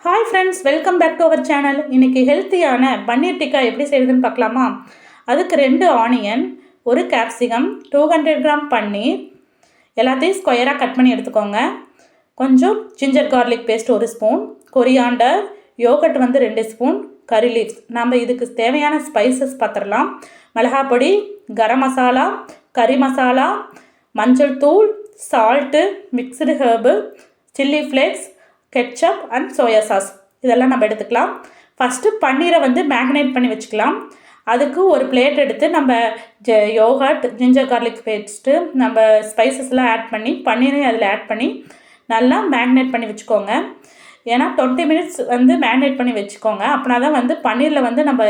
Hi friends, welcome back to our channel. இன்றைக்கி ஹெல்த்தியான பன்னீர் டிக்கா எப்படி செய்யுதுன்னு பார்க்கலாமா? அதுக்கு 2 ஆனியன், ஒரு கேப்சிகம், 200 கிராம் பன்னீர் எல்லாத்தையும் ஸ்கொயராக கட் பண்ணி எடுத்துக்கோங்க. கொஞ்சம் ginger garlic paste 1 spoon, coriander, yogurt 2 spoon, curry leaves. நம்ம இதுக்கு தேவையான ஸ்பைசஸ் பார்த்துடலாம். மிளகாய் பொடி, கரம் மசாலா, கறி மசாலா, மஞ்சள் தூள், salt, mixed herb, chilli flakes, ketchup and soya sauce இதெல்லாம் நம்ம எடுத்துக்கலாம். ஃபஸ்ட்டு பன்னீரை மேக்னேட் பண்ணி வச்சுக்கலாம். அதுக்கு ஒரு பிளேட் எடுத்து நம்ம யோகட், ஜிஞ்சர் கார்லிக் பேஸ்ட்டு, நம்ம ஸ்பைசஸ்லாம் ஆட் பண்ணி பன்னீரையும் அதில் ஆட் பண்ணி நல்லா மேக்னேட் பண்ணி வச்சுக்கோங்க. ஏன்னா 20 மினிட்ஸ் மேக்னேட் பண்ணி வச்சுக்கோங்க. அப்படின்னா தான் பன்னீரில் நம்ம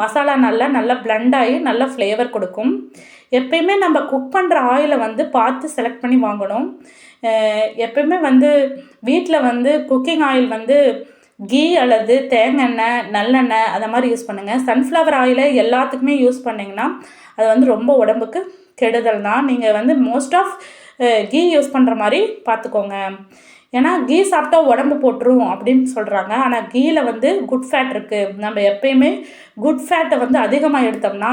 மசாலா நல்லா பிளண்ட் ஆகி நல்லா ஃப்ளேவர் கொடுக்கும். எப்பயுமே நம்ம குக் பண்ணுற ஆயிலை பார்த்து செலக்ட் பண்ணி வாங்கணும். எப்பயுமே வீட்டில் குக்கிங் ஆயில் கீ அல்லது தேங்காய், நல்லெண்ணெய் அதை மாதிரி யூஸ் பண்ணுங்கள். சன்ஃப்ளவர் ஆயிலை எல்லாத்துக்குமே யூஸ் பண்ணிங்கன்னா அது ரொம்ப உடம்புக்கு கெடுதல் தான். நீங்கள் மோஸ்ட் ஆஃப் கீ யூஸ் பண்ணுற மாதிரி பார்த்துக்கோங்க. ஏன்னா கீ சாப்பிட்டா உடம்பு போட்டுரும் அப்படின்னு சொல்கிறாங்க. ஆனால் கீயில் குட் ஃபேட் இருக்குது. நம்ம எப்பயுமே குட் ஃபேட்டை அதிகமாக எடுத்தோம்னா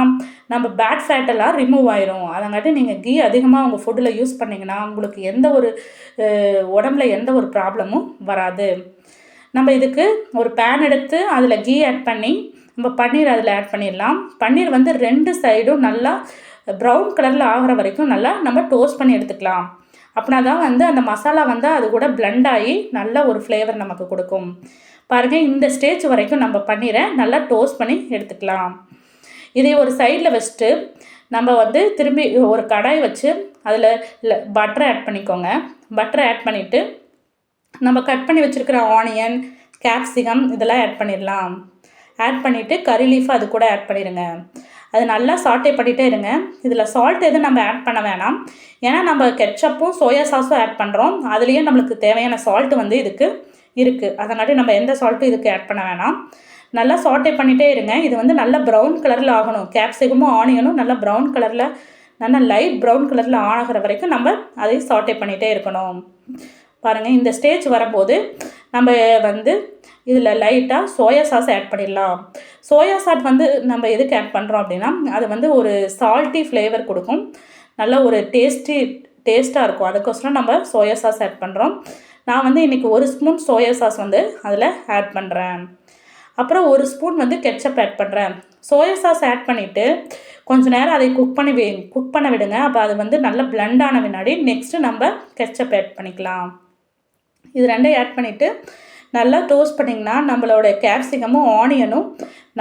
நம்ம பேட் ஃபேட்டெல்லாம் ரிமூவ் ஆயிரும். அதங்காட்டி நீங்கள் கீ அதிகமாக உங்கள் ஃபுட்டில் யூஸ் பண்ணிங்கன்னா உங்களுக்கு எந்த ஒரு உடம்புல எந்த ஒரு ப்ராப்ளமும் வராது. நம்ம இதுக்கு ஒரு பேன் எடுத்து அதில் கீ ஆட் பண்ணி நம்ம பன்னீர் அதில் ஆட் பண்ணிடலாம். பன்னீர் 2 சைடும் நல்லா ப்ரௌன் கலரில் ஆகிற வரைக்கும் நல்லா நம்ம டோஸ்ட் பண்ணி எடுத்துக்கலாம். அப்படின்னா தான் அந்த மசாலா அது கூட பிளண்ட் ஆகி நல்ல ஒரு ஃப்ளேவர் நமக்கு கொடுக்கும். பாருங்கள், இந்த ஸ்டேஜ் வரைக்கும் நம்ம பன்னீரை நல்லா டோஸ்ட் பண்ணி எடுத்துக்கலாம். இதை ஒரு சைடில் வச்சுட்டு நம்ம திரும்பி ஒரு கடாய் வச்சு அதில் பட்டரை ஆட் பண்ணிக்கோங்க. பட்டரை ஆட் பண்ணிவிட்டு நம்ம கட் பண்ணி வச்சுருக்கிற ஆனியன், கேப்சிகம் இதெல்லாம் ஆட் பண்ணிடலாம். ஆட் பண்ணிவிட்டு கறி லீஃப் அது கூட ஆட் பண்ணிடுங்க. அது நல்லா சாட்டே பண்ணிகிட்டே இருங்க. இதில் சால்ட் எதுவும் நம்ம ஆட் பண்ண வேணாம். ஏன்னா நம்ம கெட்சப்பும் சோயா சாஸும் ஆட் பண்ணுறோம். அதுலேயே நம்மளுக்கு தேவையான சால்ட்டு இதுக்கு இருக்குது. அதனால நம்ம எந்த சால்ட்டும் இதுக்கு ஆட் பண்ண வேணாம். நல்லா சாட்டே பண்ணிகிட்டே இருங்க. இது நல்லா ப்ரௌன் கலரில் ஆகணும். கேப்சிகமும் ஆனியனும் நல்லா ப்ரௌன் கலரில், நல்லா லைட் ப்ரௌன் கலரில் ஆகிற வரைக்கும் நம்ம அதை சாட்டே பண்ணிகிட்டே இருக்கணும். பாருங்கள், இந்த ஸ்டேஜ் வரும்போது நம்ம இதில் லைட்டாக சோயா சாஸ் ஆட் பண்ணிடலாம். சோயா சாஸ் நம்ம எதுக்கு ஆட் பண்ணுறோம் அப்படின்னா அது ஒரு சால்ட்டி ஃப்ளேவர் கொடுக்கும். நல்ல ஒரு டேஸ்ட்டாக இருக்கும். அதுக்கோசரம் நம்ம சோயா சாஸ் ஆட் பண்ணுறோம். நான் இன்றைக்கி 1 ஸ்பூன் சோயா சாஸ் அதில் ஆட் பண்ணுறேன். அப்புறம் 1 ஸ்பூன் கெட்சப் ஆட் பண்ணுறேன். சோயா சாஸ் ஆட் பண்ணிவிட்டு கொஞ்சம் நேரம் அதை குக் பண்ண விடுங்க. அப்போ அது நல்லா பிளண்ட் ஆன பின்னாடி நெக்ஸ்ட்டு நம்ம கெட்சப் ஆட் பண்ணிக்கலாம். இது 2 ஆட் பண்ணிவிட்டு நல்லா டோஸ்ட் பண்ணிங்கன்னா நம்மளோட கேப்சிகமும் ஆனியனும்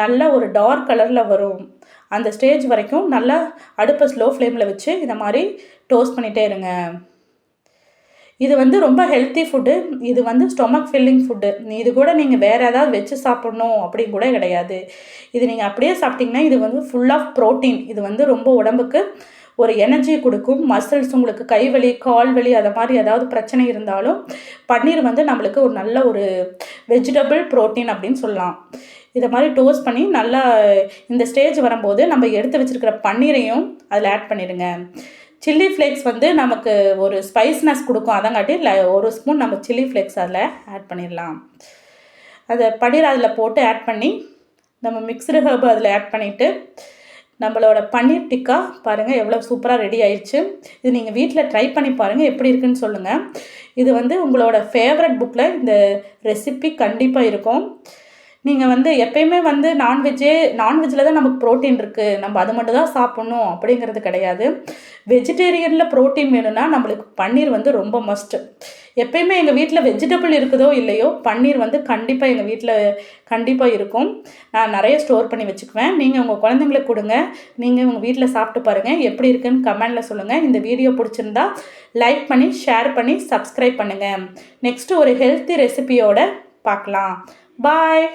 நல்லா ஒரு டார்க் கலரில் வரும். அந்த ஸ்டேஜ் வரைக்கும் நல்லா அடுப்பை ஸ்லோ ஃப்ளேமில் வச்சு இதை மாதிரி டோஸ்ட் பண்ணிகிட்டே இருங்க. இது ரொம்ப ஹெல்த்தி ஃபுட்டு. இது ஸ்டொமக் ஃபில்லிங் ஃபுட்டு. இது கூட நீங்கள் வேறு ஏதாவது வச்சு சாப்பிட்ணும் அப்படின்னு கூட கிடையாது. இது நீங்கள் அப்படியே சாப்பிட்டிங்கன்னா இது ஃபுல் ஆஃப் ப்ரோட்டீன். இது ரொம்ப உடம்புக்கு ஒரு எனர்ஜி கொடுக்கும். மசில்ஸ், உங்களுக்கு கைவலி, கால் வலி அதை மாதிரி ஏதாவது பிரச்சனை இருந்தாலும் பன்னீர் நம்மளுக்கு ஒரு நல்ல ஒரு வெஜிடபிள் ப்ரோட்டீன் அப்படின்னு சொல்லலாம். இதை மாதிரி டோஸ்ட் பண்ணி நல்லா இந்த ஸ்டேஜ் வரும்போது நம்ம எடுத்து வச்சுருக்கிற பன்னீரையும் அதில் ஆட் பண்ணிடுங்க. சில்லி ஃப்ளேக்ஸ் நமக்கு ஒரு ஸ்பைஸ்னஸ் கொடுக்கும். அதங்காட்டி 1 ஸ்பூன் நம்ம சில்லி ஃப்ளேக்ஸ் அதில் ஆட் பண்ணிடலாம். அதை பன்னீர் அதில் போட்டு ஆட் பண்ணி நம்ம மிக்ஸ்டு ஹர்பு அதில் ஆட் பண்ணிவிட்டு நம்மளோட பன்னீர் டிக்கா பாருங்கள் எவ்வளோ சூப்பராக ரெடி ஆயிடுச்சு. இது நீங்கள் வீட்டில் ட்ரை பண்ணி பாருங்கள், எப்படி இருக்குன்னு சொல்லுங்கள். இது உங்களோட ஃபேவரட் புக்கில் இந்த ரெசிபி கண்டிப்பாக இருக்கும். நீங்கள் எப்பயுமே நான்வெஜ்ஜில் தான் நமக்கு ப்ரோட்டீன் இருக்குது, நம்ம அது மட்டும் தான் சாப்பிட்ணும் அப்படிங்கிறது கிடையாது. வெஜிடேரியனில் ப்ரோட்டீன் வேணும்னா நம்மளுக்கு பன்னீர் ரொம்ப மஸ்ட்டு. எப்பயுமே எங்கள் வீட்டில் வெஜிடபிள் இருக்குதோ இல்லையோ பன்னீர் கண்டிப்பாக எங்கள் வீட்டில் கண்டிப்பாக இருக்கும். நான் நிறைய ஸ்டோர் பண்ணி வச்சுக்குவேன். நீங்கள் உங்கள் குழந்தைங்களுக்கு கொடுங்க. நீங்கள் உங்கள் வீட்டில் சாப்பிட்டு பாருங்கள், எப்படி இருக்குன்னு கமெண்டில் சொல்லுங்கள். இந்த வீடியோ பிடிச்சிருந்தா லைக் பண்ணி, ஷேர் பண்ணி, சப்ஸ்கிரைப் பண்ணுங்கள். நெக்ஸ்ட்டு ஒரு ஹெல்த்தி ரெசிபியோடு பார்க்கலாம். பாய்.